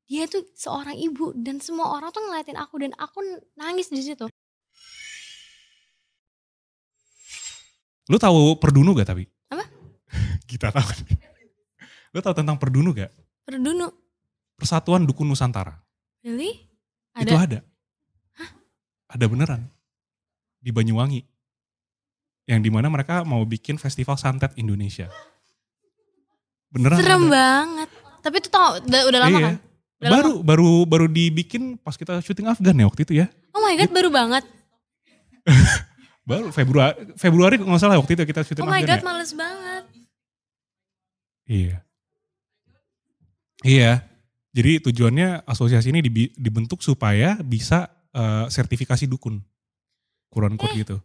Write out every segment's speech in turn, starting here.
dia tuh seorang ibu dan semua orang tuh ngeliatin aku dan aku nangis di situ. Lu tahu Perdunu gak tapi? Apa? Kita tahu. Lu tahu tentang Perdunu gak? Perdunu. Persatuan Dukun Nusantara. Really? Itu ada. Hah? Ada beneran. Di Banyuwangi. Yang dimana mereka mau bikin festival santet Indonesia. Beneran Serem ada. banget. Tapi itu tau udah lama Iya. kan? Udah lama. Baru dibikin pas kita syuting Afgan ya waktu itu ya. Oh my god, baru banget. Baru Februari nggak salah waktu itu kita syuting Oh my Afgan god, ya. males banget. Iya. Jadi tujuannya asosiasi ini dibentuk supaya bisa sertifikasi dukun. Quote gitu.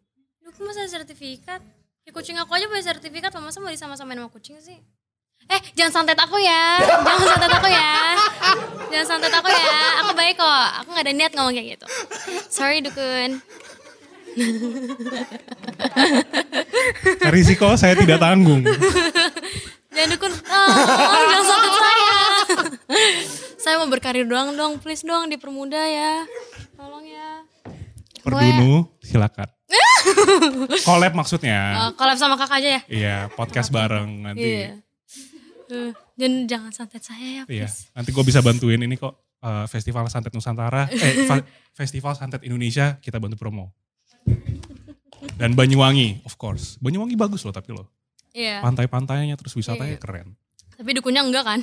Dukun masa sertifikat? Ya kucing aku aja punya sertifikat, masa mau disama-samain sama kucing sih? Jangan santet aku ya. Jangan santet aku ya. Jangan santet aku ya. Aku baik kok. Aku gak ada niat ngomong kayak gitu. Sorry dukun. Risiko saya tidak tanggung. Jangan dukun. Jangan santet saya. Saya mau berkarir doang dong. Please dong dipermudah ya. Tolong ya. Perdunu silakan. Collab maksudnya. Collab sama kakak aja ya? Iya, podcast bareng nanti. Iya. Dan jangan santet saya ya Iya, please. nanti gue bisa bantuin ini kok Festival Santet Nusantara, Festival Santet Indonesia kita bantu promo. Dan Banyuwangi, of course. Banyuwangi bagus loh tapi loh. Iya. Pantai-pantainya terus wisatanya keren. Tapi dukunnya enggak kan?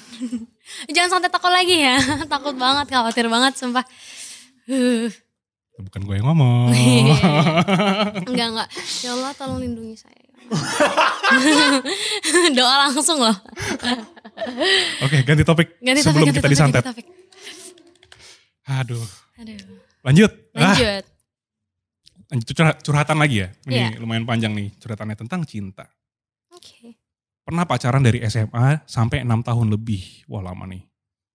Jangan santet aku lagi ya. Takut banget, khawatir banget sumpah. Bukan gue yang ngomong. Enggak. Ya Allah tolong lindungi saya. Doa langsung loh. Oke, ganti topik sebelum kita disantet. Aduh. Lanjut. Lanjut curhatan lagi ya. Ini lumayan panjang nih curhatannya tentang cinta. Oke. Pernah pacaran dari SMA sampai 6 tahun lebih. Wah lama nih.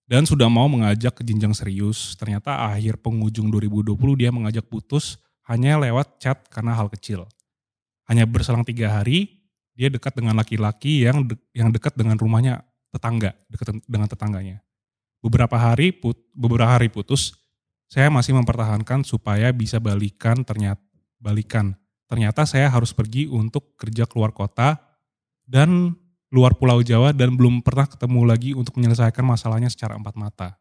Dan sudah mau mengajak ke jenjang serius. Ternyata akhir penghujung 2020 dia mengajak putus hanya lewat chat karena hal kecil. Hanya berselang 3 hari, dia dekat dengan laki-laki yang dekat dengan rumahnya tetangga, dekat dengan tetangganya. Beberapa hari putus, saya masih mempertahankan supaya bisa balikan. Ternyata saya harus pergi untuk kerja keluar kota dan luar Pulau Jawa dan belum pernah ketemu lagi untuk menyelesaikan masalahnya secara empat mata.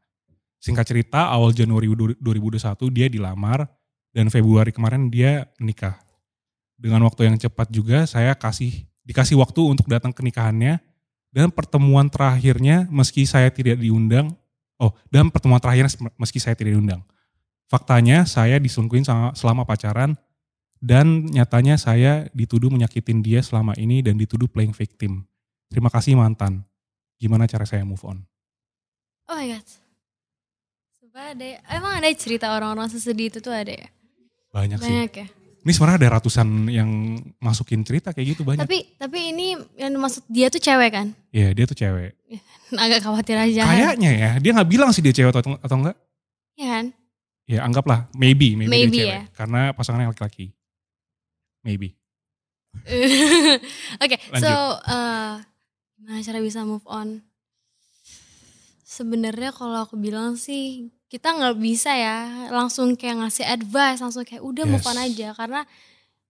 Singkat cerita, awal Januari 2021 dia dilamar dan Februari kemarin dia menikah. Dengan waktu yang cepat juga saya dikasih waktu untuk datang ke nikahannya dan pertemuan terakhirnya meski saya tidak diundang. Faktanya saya diselingkuhin selama pacaran dan nyatanya saya dituduh menyakitin dia selama ini dan dituduh playing victim. Terima kasih mantan. Gimana cara saya move on? Oh my god. Emang ada cerita orang-orang sesedih itu tuh ada ya? Banyak sih. Banyak ya? Ini sebenarnya ada ratusan yang masukin cerita kayak gitu banyak. Tapi ini yang maksud dia tuh cewek kan? Iya dia tuh cewek. Agak khawatir aja. Kayaknya ya, dia gak bilang sih dia cewek atau enggak. Iya kan? Ya anggaplah, maybe dia cewek. Ya? Karena pasangannya laki-laki. Maybe. Oke, so gimana cara bisa move on? Sebenarnya kalau aku bilang sih, kita nggak bisa ya langsung kayak ngasih advice, langsung kayak udah move on aja. Karena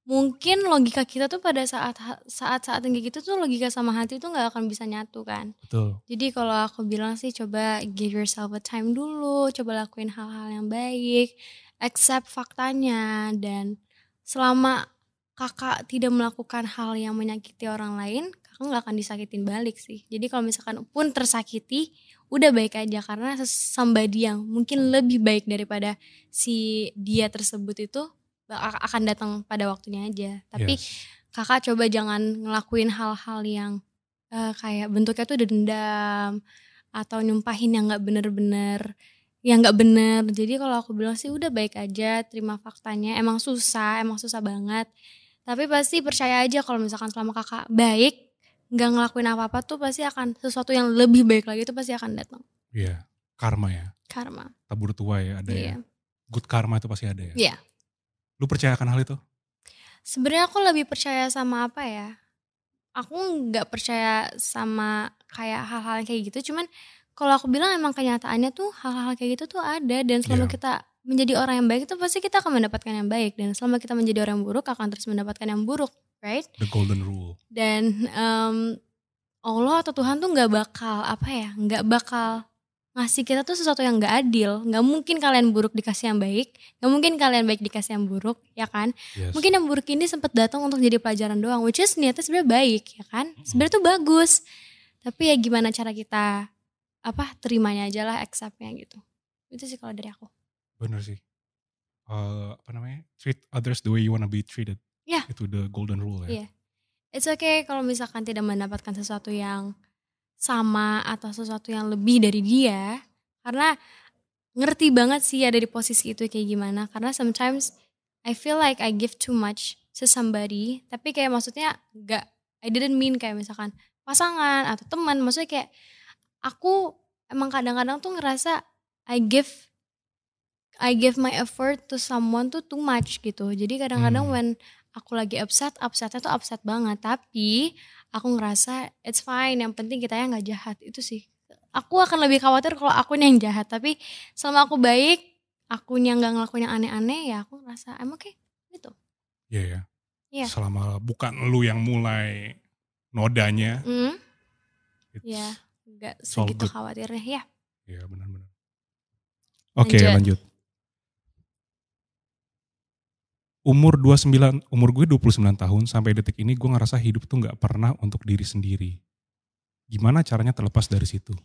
mungkin logika kita tuh pada saat yang kayak gitu tuh logika sama hati tuh nggak akan bisa nyatu kan. Betul. Jadi kalau aku bilang sih coba give yourself a time dulu, coba lakuin hal-hal yang baik, accept faktanya, dan selama kakak tidak melakukan hal yang menyakiti orang lain, kakak gak akan disakitin balik sih. Jadi kalau misalkan pun tersakiti, udah baik aja. Karena somebody yang mungkin lebih baik daripada si dia tersebut itu akan datang pada waktunya aja. Tapi kakak coba jangan ngelakuin hal-hal yang kayak bentuknya tuh dendam atau nyumpahin yang gak bener-bener, yang gak bener. Jadi kalau aku bilang sih udah baik aja, terima faktanya. Emang susah banget. Tapi pasti percaya aja kalau misalkan selama kakak baik, gak ngelakuin apa-apa tuh pasti akan sesuatu yang lebih baik lagi tuh pasti akan datang. Iya, karma ya. Karma. Tabur tua ya ada ya. Good karma itu pasti ada ya. Iya. Lu percaya akan hal itu? Sebenarnya aku lebih percaya sama apa ya? Aku gak percaya sama kayak hal-hal kayak gitu. Cuman kalau aku bilang emang kenyataannya tuh hal-hal kayak gitu tuh ada, dan selama kita menjadi orang yang baik itu pasti kita akan mendapatkan yang baik, dan selama kita menjadi orang yang buruk akan terus mendapatkan yang buruk, right? The golden rule. Dan Allah atau Tuhan tuh nggak bakal ngasih kita tuh sesuatu yang nggak adil. Nggak mungkin kalian buruk dikasih yang baik, nggak mungkin kalian baik dikasih yang buruk, ya kan? Yes. Mungkin yang buruk ini sempat datang untuk jadi pelajaran doang, which is niatnya sebenarnya baik, ya kan? Sebenarnya tuh bagus, tapi ya gimana cara kita terimanya aja lah, accept-nya gitu. Itu sih kalau dari aku. Bener sih. Treat others the way you wanna be treated. Yeah. Itu the golden rule ya. Yeah. It's okay kalau misalkan tidak mendapatkan sesuatu yang sama atau sesuatu yang lebih dari dia, karena ngerti banget sih ada di posisi itu kayak gimana. Karena sometimes I feel like I give too much to somebody, tapi kayak maksudnya I didn't mean kayak misalkan pasangan atau teman, maksudnya kayak aku emang kadang-kadang tuh ngerasa I give my effort to someone tuh too much gitu. Jadi kadang-kadang when aku lagi upsetnya tuh upset banget. Tapi aku ngerasa it's fine, yang penting kita yang gak jahat. Itu sih. Aku akan lebih khawatir kalau akunya yang jahat. Tapi selama aku baik, akunya gak ngelakuin yang aneh-aneh, ya aku ngerasa I'm okay gitu. Iya ya. Selama bukan lu yang mulai nodanya. Ya gak segitu khawatirnya ya. Iya benar-benar. Oke, lanjut. Umur gue 29 tahun sampai detik ini gue ngerasa hidup tuh gak pernah untuk diri sendiri. Gimana caranya terlepas dari situ?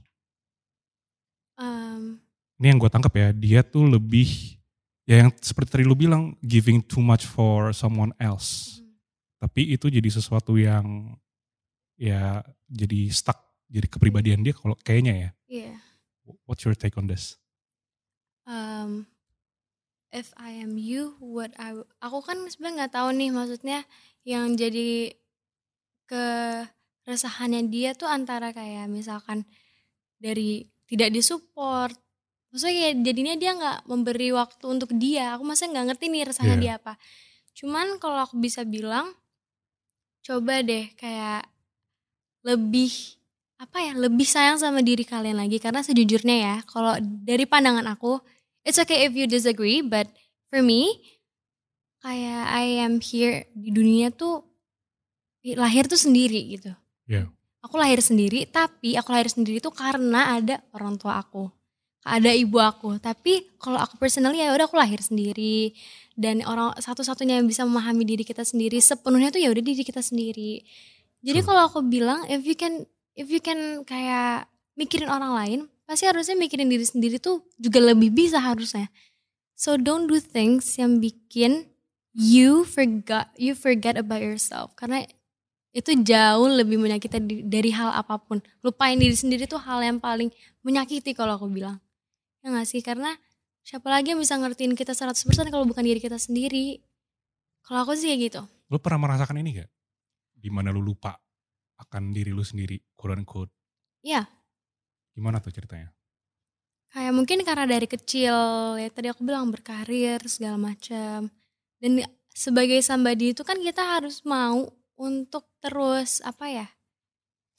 Ini yang gue tangkap ya, dia tuh lebih, ya yang seperti tadi lu bilang, giving too much for someone else. Tapi itu jadi sesuatu yang ya jadi stuck, jadi kepribadian dia kalau kayaknya ya. Yeah. What's your take on this? If I am you, aku kan sebenarnya nggak tahu nih, maksudnya yang jadi keresahannya dia tuh antara kayak misalkan dari tidak disupport, maksudnya kayak jadinya dia nggak memberi waktu untuk dia. Aku masih nggak ngerti nih resahnya dia apa. Cuman kalau aku bisa bilang, coba deh kayak lebih sayang sama diri kalian lagi. Karena sejujurnya ya, kalau dari pandangan aku, it's okay if you disagree, but for me, kayak I am here di dunia tuh, lahir tuh sendiri gitu. Yeah. Aku lahir sendiri, tapi aku lahir sendiri tuh karena ada orang tua aku, ada ibu aku. Tapi kalau aku personally ya udah aku lahir sendiri, dan orang satu-satunya yang bisa memahami diri kita sendiri sepenuhnya tuh ya udah diri kita sendiri. Jadi kalau aku bilang if you can kayak mikirin orang lain, pasti harusnya mikirin diri sendiri tuh juga lebih bisa harusnya. So don't do things yang bikin you forget about yourself. Karena itu jauh lebih menyakiti dari hal apapun. Lupain diri sendiri tuh hal yang paling menyakiti kalau aku bilang. Ya gak sih? Karena siapa lagi yang bisa ngertiin kita 100% kalau bukan diri kita sendiri. Kalau aku sih kayak gitu. Lu pernah merasakan ini gak? Dimana lu lupa akan diri lu sendiri, quote unquote. Iya. Gimana tuh ceritanya? Kayak mungkin karena dari kecil, ya tadi aku bilang berkarir segala macam. Dan sebagai somebody itu kan kita harus mau untuk terus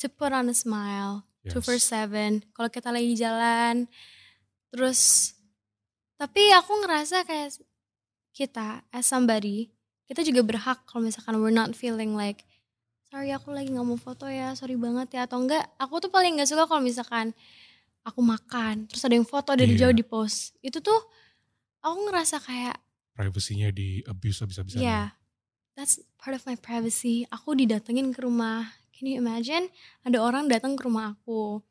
to put on a smile, 24/7. Kalau kita lagi jalan, terus, tapi aku ngerasa kayak kita as somebody, kita juga berhak kalau misalkan we're not feeling like, sorry aku lagi gak mau foto ya, sorry banget ya, atau enggak, aku tuh paling gak suka kalau misalkan aku makan, terus ada yang foto dari jauh di post. Itu tuh aku ngerasa kayak privasinya di abuse abis-abisan. Yeah, that's part of my privacy. Aku didatengin ke rumah. Can you imagine? Ada orang datang ke rumah aku.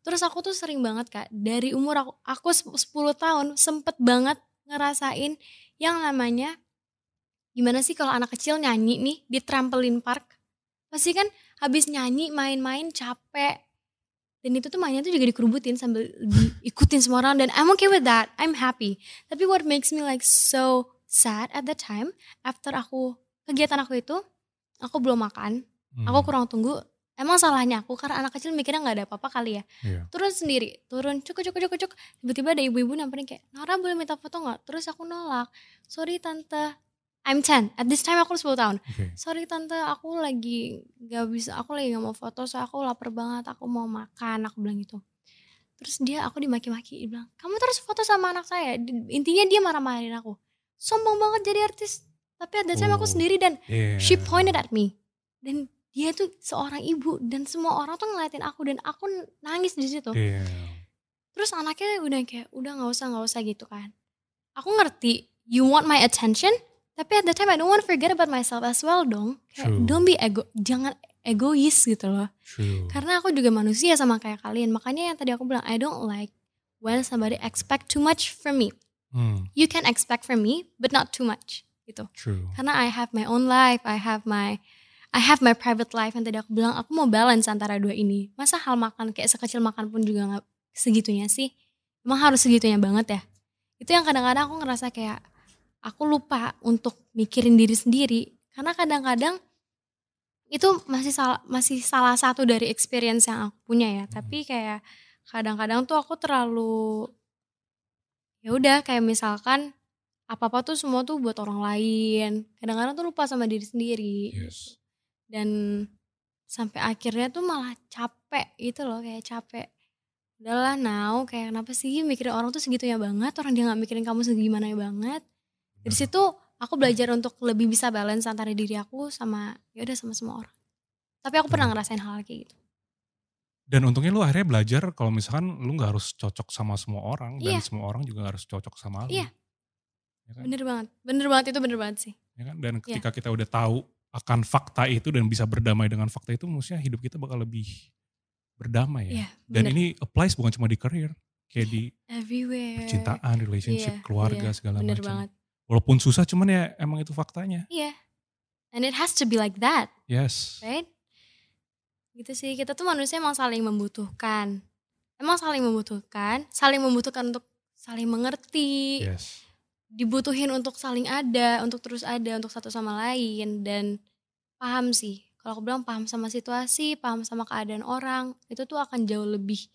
Terus aku tuh sering banget Kak, dari umur aku 10 tahun sempet banget ngerasain yang namanya, gimana sih kalau anak kecil nyanyi nih di trampoline park. Pasti kan habis nyanyi, main-main, capek. Dan itu tuh mainnya tuh juga dikerubutin sambil diikutin semua orang. Dan I'm okay with that, I'm happy. Tapi what makes me like so sad at that time, after kegiatan aku itu, aku belum makan, aku kurang tunggu. Emang salahnya aku, karena anak kecil mikirnya gak ada apa-apa kali ya. Turun sendiri, cuk. Tiba-tiba ada ibu-ibu nampak kayak, Nora boleh minta foto gak? Terus aku nolak, sorry tante, I'm 10, at this time aku 10 tahun. Sorry tante, aku lagi gak bisa, aku lagi gak mau foto, so aku lapar banget, aku mau makan, aku bilang gitu. Terus aku dimaki-maki, dia bilang, kamu terus foto sama anak saya. Intinya dia marah-marahin aku. Sombong banget jadi artis. Tapi ada time aku sendiri dan she pointed at me. Dan dia tuh seorang ibu dan semua orang tuh ngeliatin aku dan aku nangis di situ. Terus anaknya udah kayak, udah nggak usah gitu kan. Aku ngerti, you want my attention, tapi at the time I don't want to forget about myself as well dong. Kayak, don't be jangan egois gitu loh. Karena aku juga manusia sama kayak kalian. Makanya yang tadi aku bilang, I don't like when somebody expect too much from me. You can expect from me, but not too much gitu. Karena I have my own life, I have my private life. Yang tadi aku bilang, aku mau balance antara dua ini. Masa hal makan kayak sekecil makan pun juga gak segitunya sih? Emang harus segitunya banget ya? Itu yang kadang-kadang aku ngerasa kayak aku lupa untuk mikirin diri sendiri. Karena kadang-kadang itu masih salah satu dari experience yang aku punya ya. Tapi kayak kadang-kadang tuh aku terlalu, ya udah kayak misalkan apa-apa tuh semua tuh buat orang lain. Kadang-kadang tuh lupa sama diri sendiri. Dan sampai akhirnya tuh malah capek gitu loh, kayak capek. Udahlah now, kayak kenapa sih mikirin orang tuh segitunya banget, orang dia gak mikirin kamu segimana banget. Dari situ aku belajar untuk lebih bisa balance antara diri aku sama, ya udah sama semua orang. Tapi aku pernah ngerasain hal kayak gitu. Dan untungnya lu akhirnya belajar kalau misalkan lu gak harus cocok sama semua orang. Dan semua orang juga gak harus cocok sama lu. Iya, ya kan? Bener banget itu bener banget sih. Ya kan? Dan ketika kita udah tahu akan fakta itu dan bisa berdamai dengan fakta itu, maksudnya hidup kita bakal lebih berdamai ya. Dan ini applies bukan cuma di career, kayak di everywhere. Percintaan, relationship, keluarga, segala bener macam. Banget. Walaupun susah, cuman ya emang itu faktanya. Iya. And it has to be like that. Yes. Right? Gitu sih, kita tuh manusia emang saling membutuhkan. Saling membutuhkan untuk saling mengerti. Yes. Dibutuhin untuk saling ada, untuk terus ada, untuk satu sama lain. Dan paham sih, kalau aku bilang paham sama situasi, paham sama keadaan orang, itu tuh akan jauh lebih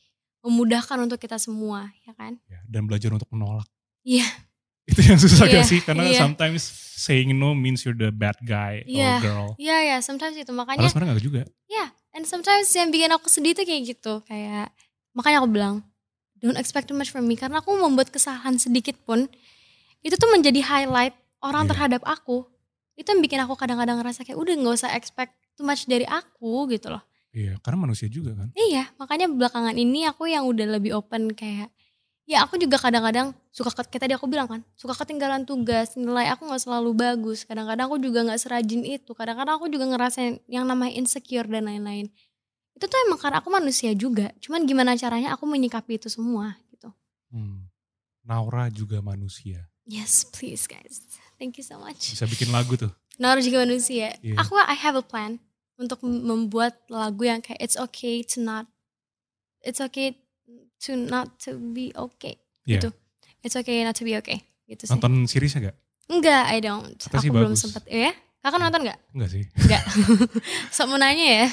memudahkan untuk kita semua, ya kan? Ya, dan belajar untuk menolak. Iya. Itu yang susah gak sih? Karena sometimes saying no means you're the bad guy or girl. Iya, sometimes itu. Makanya. Padahal sebenarnya gak juga. Iya, and sometimes yang bikin aku sedih tuh kayak gitu. Kayak, makanya aku bilang, don't expect too much from me. Karena aku membuat kesalahan sedikit pun, itu tuh menjadi highlight orang terhadap aku. Itu yang bikin aku kadang-kadang ngerasa kayak, udah gak usah expect too much dari aku gitu loh. Iya, karena manusia juga kan. Iya, makanya belakangan ini aku yang udah lebih open kayak, ya aku juga kadang-kadang suka, kayak tadi aku bilang kan, suka ketinggalan tugas, nilai aku gak selalu bagus. Kadang-kadang aku juga gak serajin itu, kadang-kadang aku juga ngerasain yang namanya insecure dan lain-lain. Itu tuh emang karena aku manusia juga, cuman gimana caranya aku menyikapi itu semua gitu. Naura juga manusia. Yes, please guys, thank you so much. Bisa bikin lagu tuh. Naura juga manusia. I have a plan untuk membuat lagu yang kayak it's okay to not to be okay gitu. It's okay not to be okay gitu sih. Nonton seriesnya gak? Enggak, I don't. Aku belum sempet ya. Kakak nonton gak? Enggak sih. Enggak. Sok mau nanya ya.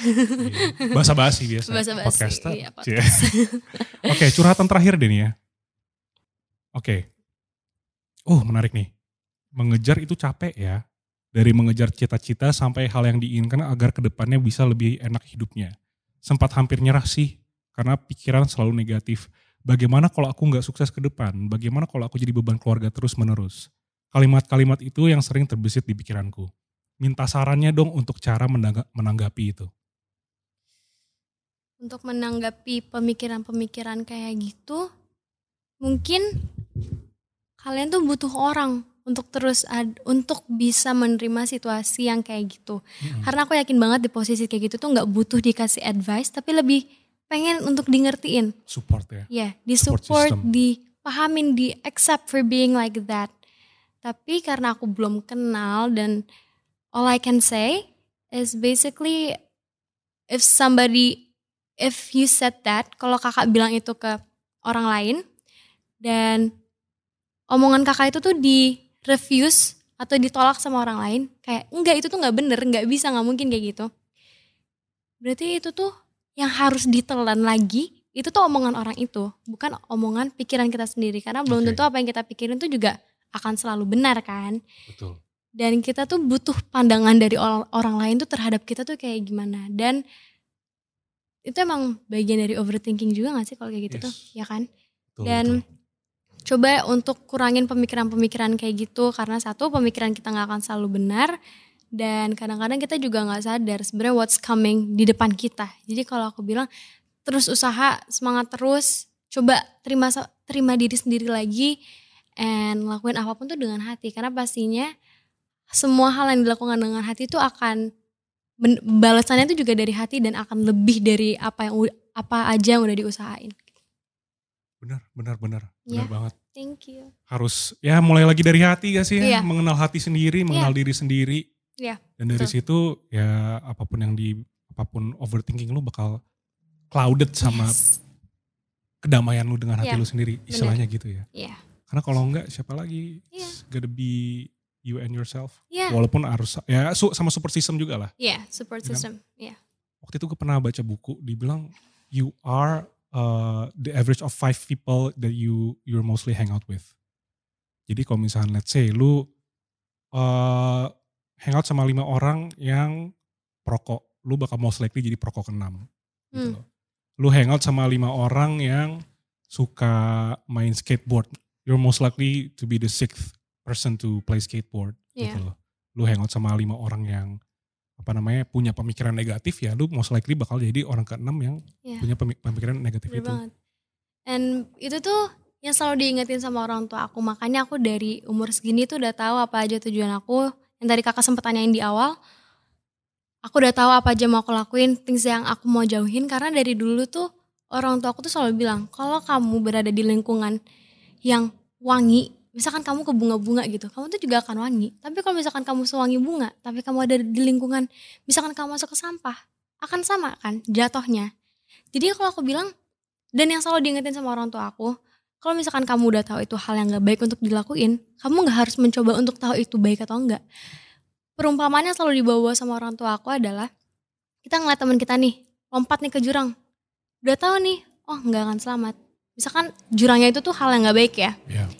Basa-basi biasa. Basa-basi. Podcaster. Iya, podcast. Oke, curhatan terakhir deh nih ya. Oke. Menarik nih. Mengejar itu capek ya. Dari mengejar cita-cita sampai hal yang diinginkan agar kedepannya bisa lebih enak hidupnya. Sempat hampir nyerah sih. Karena pikiran selalu negatif. Bagaimana kalau aku gak sukses ke depan? Bagaimana kalau aku jadi beban keluarga terus menerus? Kalimat-kalimat itu yang sering terbesit di pikiranku. Minta sarannya dong untuk cara menanggapi itu. Untuk menanggapi pemikiran-pemikiran kayak gitu, mungkin kalian tuh butuh orang untuk untuk bisa menerima situasi yang kayak gitu. Karena aku yakin banget di posisi kayak gitu tuh gak butuh dikasih advice, tapi lebih pengen untuk di ngertiin. Support ya? Iya, di support, dipahamin, di accept for being like that. Tapi karena aku belum kenal dan all I can say is basically if you said that, kalau kakak bilang itu ke orang lain dan omongan kakak itu tuh di refuse atau ditolak sama orang lain, kayak enggak itu tuh gak bener, gak bisa, gak mungkin kayak gitu. Berarti itu tuh yang harus ditelan lagi, itu tuh omongan orang itu, bukan omongan pikiran kita sendiri. Karena belum tentu apa yang kita pikirin tuh juga akan selalu benar kan. Betul. Dan kita tuh butuh pandangan dari orang lain tuh terhadap kita tuh kayak gimana. Dan itu emang bagian dari overthinking juga gak sih kalau kayak gitu tuh, ya kan? Betul, Dan coba untuk kurangin pemikiran-pemikiran kayak gitu, karena satu, pemikiran kita gak akan selalu benar, dan kadang-kadang kita juga gak sadar sebenarnya what's coming di depan kita. Jadi kalau aku bilang terus usaha, semangat terus, coba terima diri sendiri lagi, and lakuin apapun tuh dengan hati, karena pastinya semua hal yang dilakukan dengan hati itu akan balasannya itu juga dari hati dan akan lebih dari apa aja yang udah diusahain. Benar Yeah. banget. Thank you. Harus ya mulai lagi dari hati gak sih ya? Iya. Mengenal hati sendiri, mengenal diri sendiri. Iya. Dan dari situ ya apapun overthinking lu bakal clouded sama kedamaian lu dengan hati lu sendiri. Istilahnya gitu ya. Iya. Karena kalau enggak siapa lagi? Iya. It's gotta be you and yourself. Iya. Walaupun harus ya sama support system juga lah. Iya, support system. Iya. Waktu itu gue pernah baca buku, dibilang you are the average of 5 people that you're mostly hang out with. Jadi kalau misalnya let's say lu hang out sama 5 orang yang perokok, lu bakal most likely jadi perokok ke-6. Gitu loh. Lu hang out sama 5 orang yang suka main skateboard, you're most likely to be the 6th person to play skateboard. Gitu loh. Lu hang out sama 5 orang yang punya pemikiran negatif, ya lu most likely bakal jadi orang ke-6 yang punya pemikiran negatif. Betul itu. Banget. And itu tuh yang selalu diingetin sama orang tua aku, makanya aku dari umur segini tuh udah tahu apa aja tujuan aku. Yang tadi kakak sempat tanyain di awal, aku udah tahu apa aja mau aku lakuin, things yang aku mau jauhin, karena dari dulu tuh orang tua aku tuh selalu bilang, kalau kamu berada di lingkungan yang wangi, misalkan kamu ke bunga-bunga gitu, kamu tuh juga akan wangi. Tapi kalau misalkan kamu sewangi bunga, tapi kamu ada di lingkungan, misalkan kamu masuk ke sampah, akan sama kan jatuhnya. Jadi kalau aku bilang, dan yang selalu diingetin sama orang tua aku, kalau misalkan kamu udah tahu itu hal yang gak baik untuk dilakuin, kamu gak harus mencoba untuk tahu itu baik atau enggak. Perumpamannya selalu dibawa sama orang tua aku adalah, kita ngeliat teman kita nih, lompat nih ke jurang, udah tahu nih, oh gak akan selamat. Misalkan jurangnya itu tuh hal yang gak baik ya. Yeah.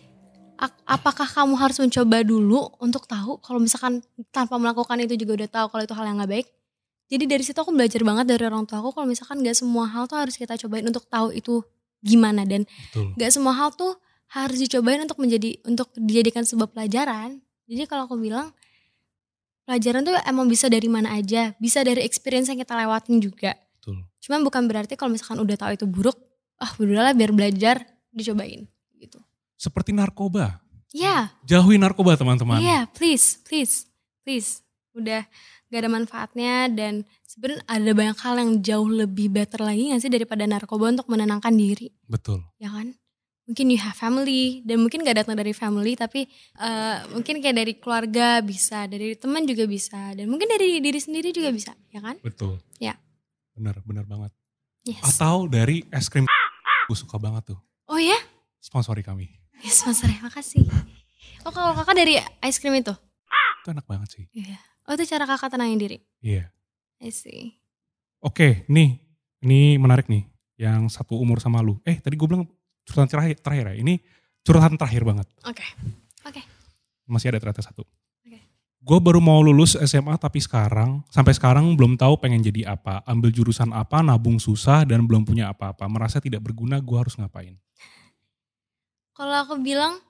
Apakah kamu harus mencoba dulu untuk tahu kalau misalkan tanpa melakukan itu juga udah tahu kalau itu hal yang gak baik? Jadi dari situ aku belajar banget dari orang tua aku kalau misalkan gak semua hal tuh harus kita cobain untuk tahu itu gimana, dan gak semua hal tuh harus dicobain untuk dijadikan sebuah pelajaran. Jadi kalau aku bilang pelajaran tuh emang bisa dari mana aja, bisa dari experience yang kita lewatin juga. Betul. Cuman bukan berarti kalau misalkan udah tahu itu buruk, udahlah biar belajar, dicobain gitu. Seperti narkoba. Iya. Jauhi narkoba teman-teman. Iya, please. Udah gak ada manfaatnya, dan sebenarnya ada banyak hal yang jauh lebih better lagi gak sih daripada narkoba untuk menenangkan diri. Betul. Ya kan? Mungkin you have family, dan mungkin gak datang dari family, tapi mungkin kayak dari keluarga bisa, dari teman juga bisa, dan mungkin dari diri sendiri juga bisa, ya kan? Betul. Ya. Benar banget. Yes. Atau dari es krim, gue suka banget tuh. Oh ya? Sponsori kami. Ya, sponsornya, makasih. Oh, kalau kakak dari es krim itu? Itu enak banget sih. Iya. Oh, itu cara kakak tenangin diri? Iya. I see. Oke, ini menarik nih. Yang satu umur sama lu. Tadi gue bilang curhatan terakhir ya. Ini curhatan terakhir banget. Oke. Masih ada ternyata satu. Oke. Gue baru mau lulus SMA tapi sampai sekarang belum tahu pengen jadi apa. Ambil jurusan apa, nabung susah dan belum punya apa-apa. Merasa tidak berguna, gue harus ngapain? Kalau aku bilang,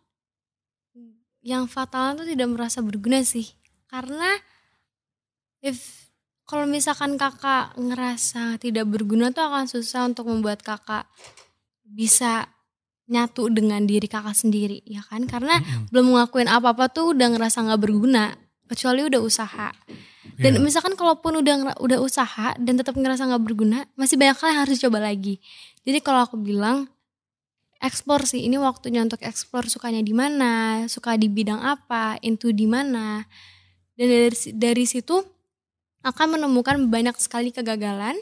yang fatal itu tidak merasa berguna sih. Karena kalau misalkan kakak ngerasa tidak berguna tuh akan susah untuk membuat kakak bisa nyatu dengan diri kakak sendiri, ya kan? Karena belum ngelakuin apa-apa tuh udah ngerasa gak berguna, kecuali udah usaha. Dan misalkan kalaupun udah usaha dan tetap ngerasa gak berguna, masih banyak hal yang harus dicoba lagi. Jadi kalau aku bilang, explore sih, ini waktunya untuk explore sukanya di mana, suka di bidang apa, into di mana. Dan dari situ akan menemukan banyak sekali kegagalan,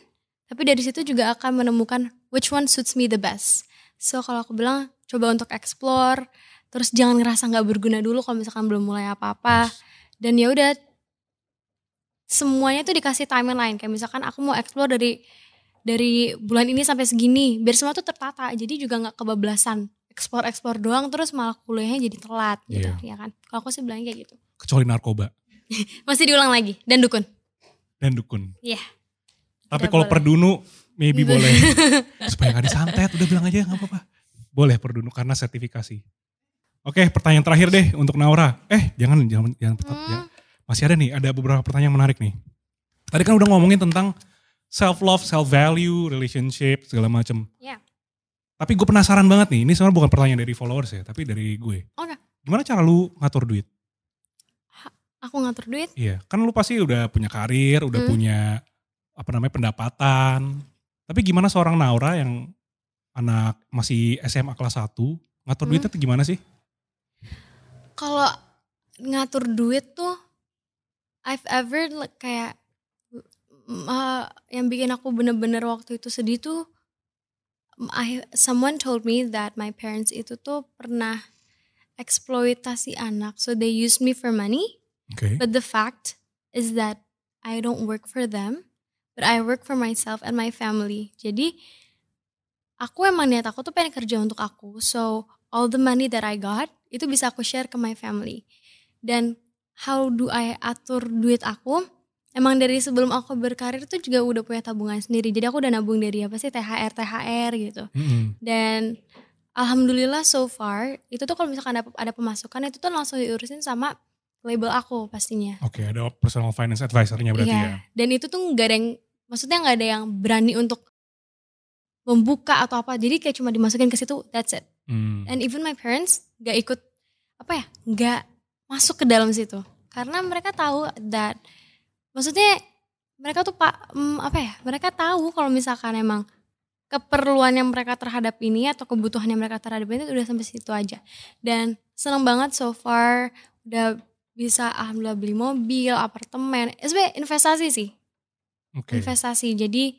tapi dari situ juga akan menemukan which one suits me the best. So kalau aku bilang coba untuk explore, terus jangan ngerasa nggak berguna dulu kalau misalkan belum mulai apa-apa. Dan ya udah, semuanya tuh dikasih timeline, kayak misalkan aku mau explore dari bulan ini sampai segini, biar semua tuh tertata, jadi juga nggak kebablasan explore doang terus malah kuliahnya jadi telat gitu, ya kan? Kalau aku sih bilangnya kayak gitu. Kecuali narkoba. Masih diulang lagi, dan dukun. Dan dukun. Iya. Tapi kalau perdunu maybe boleh. Supaya gak disantet, udah bilang aja gak apa-apa. Boleh per Dunu karena sertifikasi. Oke, pertanyaan terakhir deh untuk Naura. Jangan tetap ya. Masih ada nih, ada beberapa pertanyaan menarik nih. Tadi kan udah ngomongin tentang self love, self value, relationship segala macem. Yeah. Tapi gue penasaran banget nih, ini sebenarnya bukan pertanyaan dari followers ya, tapi dari gue. Oke. Gimana cara lu ngatur duit? Aku ngatur duit? Iya, kan lu pasti udah punya karir, udah punya pendapatan. Tapi gimana seorang Naura yang anak masih SMA kelas 1, ngatur duitnya tuh gimana sih? Kalau ngatur duit tuh, I've ever kayak yang bikin aku bener-bener waktu itu sedih tuh, someone told me that my parents itu tuh pernah eksploitasi anak, so they used me for money. Okay. But the fact is that I don't work for them, but I work for myself and my family. Jadi aku emang niat aku tuh pengen kerja untuk aku, so all the money that I got itu bisa aku share ke my family. Dan how do I atur duit aku? Emang dari sebelum aku berkarir tuh juga udah punya tabungan sendiri. Jadi aku udah nabung dari THR gitu. Dan alhamdulillah so far itu tuh kalau misalkan ada pemasukan itu tuh langsung diurusin sama label aku pastinya. Oke, ada personal finance advisor-nya berarti ya. Dan itu tuh nggak ada yang berani untuk membuka atau apa. Jadi kayak cuma dimasukin ke situ, that's it. And even my parents nggak masuk ke dalam situ. Karena mereka tahu that, maksudnya mereka tuh mereka tahu kalau misalkan emang keperluan yang mereka terhadap ini atau kebutuhan yang mereka terhadap ini udah sampai situ aja. Dan seneng banget so far udah bisa alhamdulillah beli mobil, apartemen, sebenarnya investasi sih. Investasi, jadi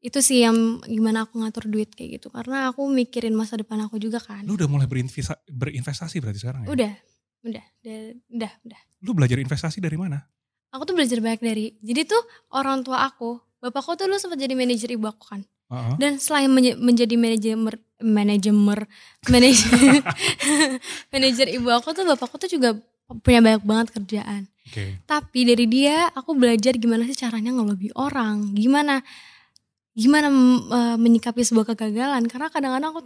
itu sih yang gimana aku ngatur duit kayak gitu. Karena aku mikirin masa depan aku juga kan. Lu udah mulai berinvestasi berarti sekarang ya? Udah. Lu belajar investasi dari mana? Aku tuh belajar banyak jadi tuh orang tua aku, bapakku tuh dulu sempat jadi manajer ibu aku kan. Dan selain menjadi manajer ibu aku tuh, bapakku tuh juga punya banyak banget kerjaan. Tapi dari dia aku belajar gimana sih caranya ngelobi orang, gimana menyikapi sebuah kegagalan. Karena kadang-kadang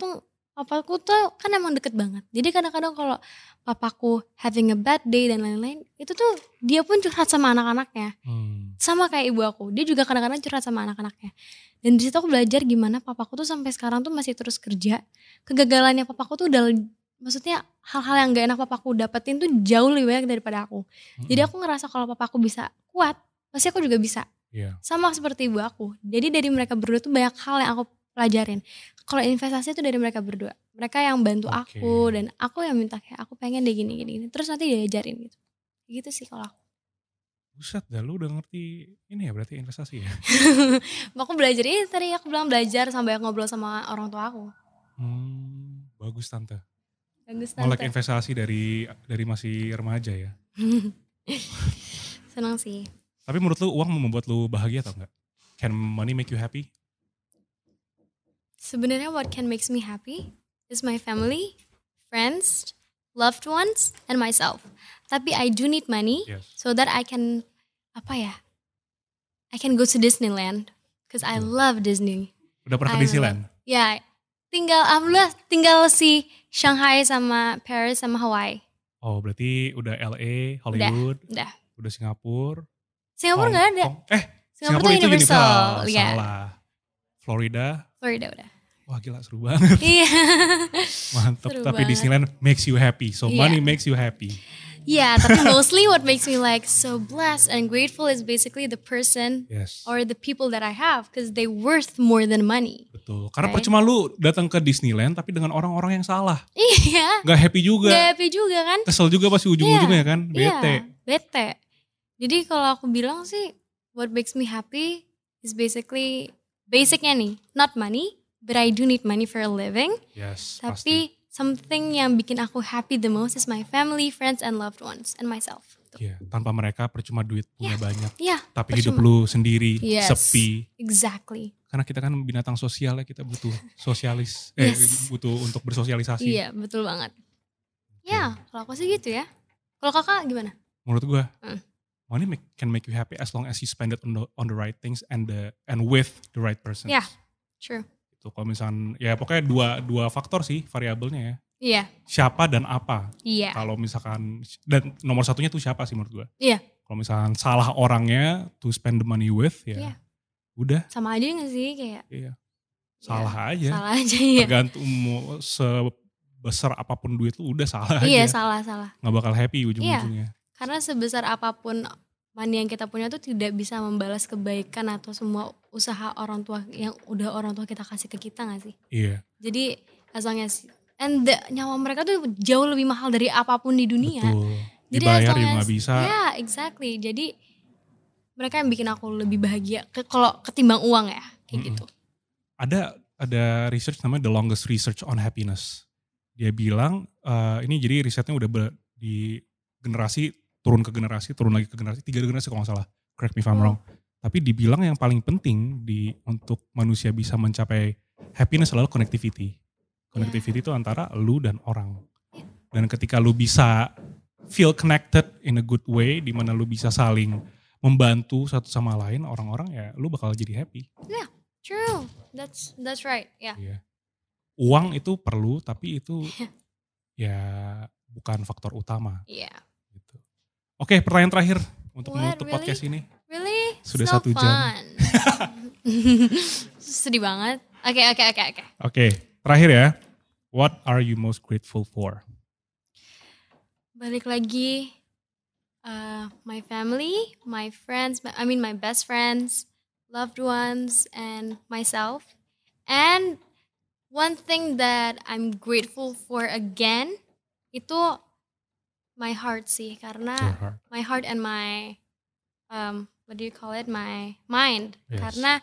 papaku tuh kan emang deket banget. Jadi kadang-kadang kalau papaku having a bad day dan lain-lain, itu tuh dia pun curhat sama anak-anaknya. Sama kayak ibu aku, dia juga kadang-kadang curhat sama anak-anaknya. Dan di situ aku belajar gimana papaku tuh sampai sekarang tuh masih terus kerja. Kegagalannya papaku tuh maksudnya hal-hal yang gak enak papaku dapetin tuh jauh lebih banyak daripada aku. Jadi aku ngerasa kalau papaku bisa kuat, pasti aku juga bisa. Sama seperti ibu aku. Jadi dari mereka berdua tuh banyak hal yang aku pelajarin. Kalau investasi itu dari mereka berdua. Mereka yang bantu aku dan aku yang minta kayak aku pengen deh gini. Terus nanti diajarin gitu. Gitu sih kalau aku. Buset dah, lu udah ngerti ini ya berarti investasi ya? Aku belajar ini tadi aku bilang belajar sampai ngobrol sama orang tua aku. Bagus tante. Bagus tante. Melek investasi dari masih remaja ya? Senang sih. Tapi menurut lu uang membuat lu bahagia atau enggak? Can money make you happy? Sebenarnya what can makes me happy is my family, friends, loved ones, and myself. Tapi I do need money so that I can I can go to Disneyland because I love Disney. Udah pernah ke Disneyland? Ya, tinggal si Shanghai sama Paris sama Hawaii. Oh, berarti udah LA, Hollywood, udah Singapura. Singapura nggak ada. Singapura itu Universal. Ya. Salah. Florida udah. Wah gila seru banget. Iya. Mantap. Tapi Disneyland makes you happy. So money makes you happy. Yeah, tapi mostly what makes me like so blessed and grateful is basically the person or the people that I have because they worth more than money. Betul. Karena percuma lu datang ke Disneyland tapi dengan orang-orang yang salah. Iya. Gak happy juga. Kan. Kesel juga pasti ujung-ujungnya kan. Bete. Jadi kalau aku bilang sih what makes me happy is basicnya nih, not money, but I do need money for a living. Yes, tapi pasti. Something yang bikin aku happy the most is my family, friends, and loved ones, and myself. Iya, tanpa mereka percuma duit punya banyak. Iya. Tapi hidup lu sendiri, sepi. Exactly. Karena kita kan binatang sosial ya, kita butuh butuh untuk bersosialisasi. Iya, betul banget. Ya, kalau aku sih gitu ya. Kalau kakak gimana? Menurut gue, can make you happy as long as you spend it on the right things and with the right person. Yeah, true. Itu kalau misalkan ya pokoknya dua faktor sih variabelnya ya. Iya. Siapa dan apa. Iya. Kalau misalkan dan nomor satunya tuh siapa sih menurut gue. Iya. Kalau misalkan salah orangnya to spend the money with ya. Udah. Sama aja gak sih kayak. Iya. Salah aja. Salah aja ya. Tergantung sebesar apapun duit lu udah salah aja. Iya salah. Gak bakal happy ujung-ujungnya. Karena sebesar apapun money yang kita punya tuh tidak bisa membalas kebaikan atau semua usaha orang tua yang udah orang tua kita kasih ke kita gak sih? Iya. Jadi as long as, and nyawa mereka tuh jauh lebih mahal dari apapun di dunia. Betul. Jadi dibayar juga gak bisa. Yeah, exactly. Jadi mereka yang bikin aku lebih bahagia kalau ketimbang uang ya, kayak gitu. Ada research namanya The Longest Research on Happiness. Dia bilang ini jadi risetnya udah di generasi turun lagi ke generasi 3 generasi kalau nggak salah. Correct me if I'm wrong. Tapi dibilang yang paling penting untuk manusia bisa mencapai happiness adalah connectivity. Connectivity itu antara lu dan orang. Dan ketika lu bisa feel connected in a good way, di mana lu bisa saling membantu satu sama lain, orang-orang ya lu bakal jadi happy. Yeah, true. That's right. Yeah. Uang itu perlu, tapi itu ya bukan faktor utama. Iya. Gitu. Oke, pertanyaan terakhir untuk menutup podcast ini. Really? Sudah so 1 jam. Sedih banget. Oke. Oke, terakhir ya. What are you most grateful for? Balik lagi, my family, my friends, my best friends, loved ones, and myself. And one thing that I'm grateful for again, itu my heart sih. Karena my heart and my, what do you call it, my mind. Yes. Karena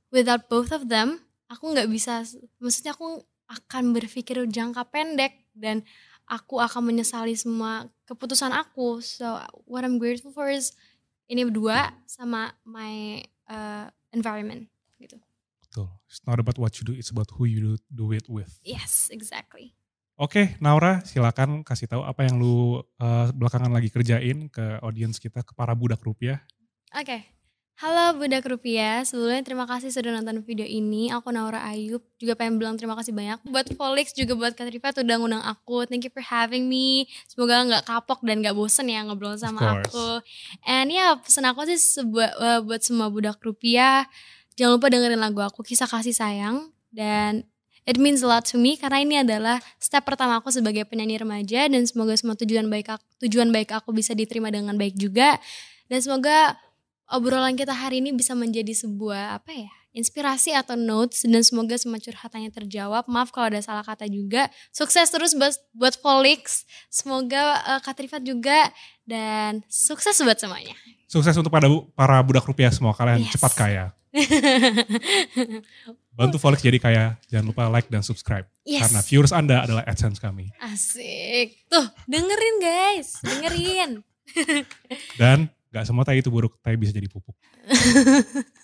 without both of them, aku gak bisa, maksudnya aku akan berpikir jangka pendek dan aku akan menyesali semua keputusan aku. So what I'm grateful for is ini berdua sama my environment gitu. Betul. It's not about what you do, it's about who you do it with. Yes, exactly. Oke, Naura, silakan kasih tahu apa yang lu belakangan lagi kerjain ke audiens kita, ke para budak rupiah. Oke. Halo Budak Rupiah, sebelumnya terima kasih sudah nonton video ini. Aku Naura Ayub, juga pengen bilang terima kasih banyak buat Volix, juga buat Kak Rifa udah ngundang aku. Thank you for having me. Semoga gak kapok dan gak bosen ya ngobrol sama aku. And ya, pesan aku sih buat semua Budak Rupiah, jangan lupa dengerin lagu aku, Kisah Kasih Sayang. Dan it means a lot to me karena ini adalah step pertama aku sebagai penyanyi remaja. Dan semoga semua tujuan baik aku bisa diterima dengan baik juga. Dan semoga obrolan kita hari ini bisa menjadi sebuah inspirasi atau notes, dan semoga semua curhatannya terjawab. Maaf kalau ada salah kata juga. Sukses terus buat Volix. Semoga Kak Rifat juga, dan sukses buat semuanya. Sukses untuk para budak rupiah semua, kalian cepat kaya. Bantu Volix jadi kaya. Jangan lupa like dan subscribe. Karena viewers Anda adalah AdSense kami. Asik. Tuh, dengerin guys. Dengerin. Dan gak semua tai itu buruk, tai bisa jadi pupuk.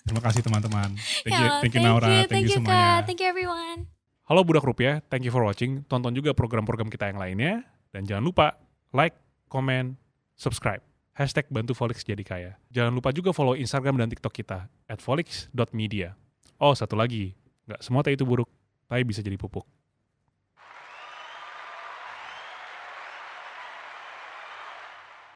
Terima kasih teman-teman. Thank you Naura, thank you semuanya. Thank you everyone. Halo Budak Rupiah, thank you for watching. Tonton juga program-program kita yang lainnya. Dan jangan lupa like, comment, subscribe. #bantu Volix jadi kaya. Jangan lupa juga follow Instagram dan TikTok kita @volix.media. Oh, satu lagi, gak semua tai itu buruk, tai bisa jadi pupuk.